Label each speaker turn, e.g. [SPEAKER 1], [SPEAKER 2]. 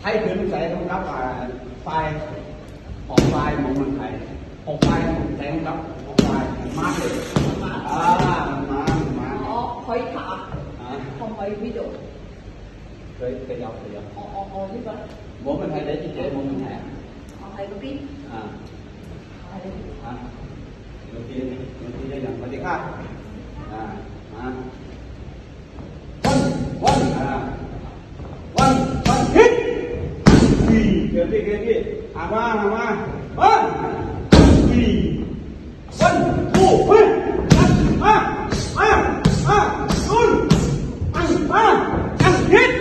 [SPEAKER 1] ให้ขึ้นใส่ต้องรับไฟออกไฟของมันไทยออกไฟของแสงครับออกไฟมาเลยมา
[SPEAKER 2] อ๋อคอยขาของคอยวิดีโอ
[SPEAKER 1] เคยเอา
[SPEAKER 2] อ๋อนี่ป่ะ
[SPEAKER 1] หมูมันไทยได้ที่เจ๊หมูมันไทย
[SPEAKER 2] อ๋อไทยก็ปี
[SPEAKER 1] บางทีได้อย่างปฏิฆาวันฮิตเกิดพี่มาวันทูเฮ้ยมาฮิต